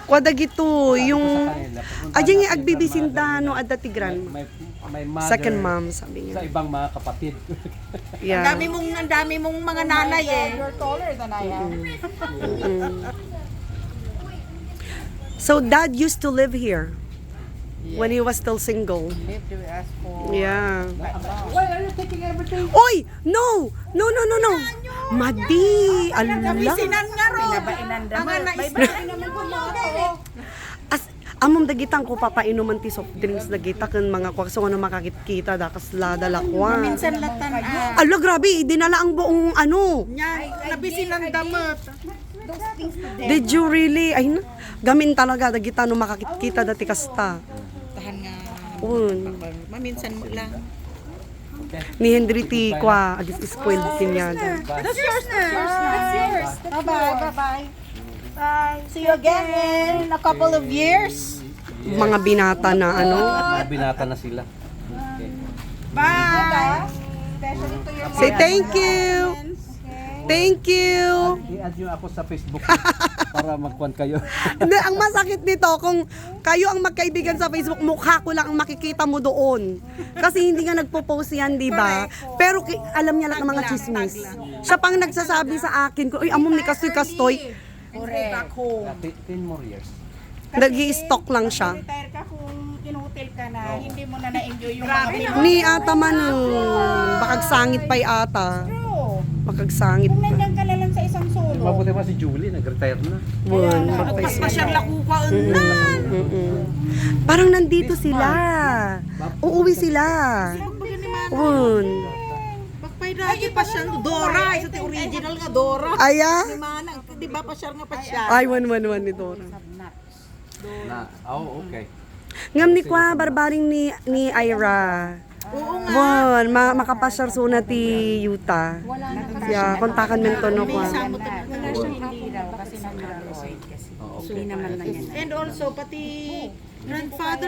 Kwada gito, yung... Ay, Ayun yung agbibisinda, no, at Tigran. may mother Second mom, sabi sa niya. ibang mga kapatid. Yeah. Ang dami mong mga nanay eh. You're taller than I am. So dad used to live here when he was still single. Lived with us for... Yeah. Why are you taking everything? Oy! No! No, no, no, no! Madi! Ala! Sinan nga ro. Pinabainan Ang naman. nais naman po mga As amom dagitang ko papainuman ti soft drinks dagita ken mga kwakso ano makakita da kasla dalakwa. Minsan latan Ala grabe, dinala ang buong ano. Nya, nabisinan damot. Did you really? Ay na, gamin talaga dagita no makakita dati kasta. Tahan nga. Un. Maminsan mo lang. Ni Henry T. Kwa, agis spoiled kinyada. That's yours na. That's yours. Bye-bye. Bye-bye. Bye. See you again in a couple of years. Mga binata na ano. Mga binata na sila. Okay. Bye. Especially to your Say thank you. Thank you. I-add nyo ako sa Facebook para magkuhan kayo. Hindi, ang masakit nito, kung kayo ang magkaibigan sa Facebook, mukha ko lang ang makikita mo doon. Kasi hindi nga nagpo-post yan, di ba? Pero alam niya lang ang mga chismis. Siya pang nagsasabi sa akin, uy, amom ni Kastoy-Kastoy. Back home. 10 more years. Nag-i-stock lang siya. retire ka kung in-hotel ka na, hindi mo na na-enjoy yung mga Ni ata man, bakagsangit pa'y ata. True. Bakagsangit Kung pa. nandiyan ka na lang sa isang solo. Mabuti pa si Julie, nag-retire na. Bun, Pas pa siyang lakuka unan. parang nandito sila. Uuwi sila. Bun. Bakpay dati pa siyang Dora. Isa ti original nga Dora. Aya? Ni Manang, di ba pa siya nga pa siya? Ay, 111 ni Dora. Na, oh, okay. Ngam ni kwa, barbaring ni Ira. Oo nga. Bon, makapasyar suna ti Yuta. Yeah, kontakan men to no kwa. Wala siya hindi raw kasi nag-Android kasi. Oh, okay. Hindi naman na yan. And also, pati grandfather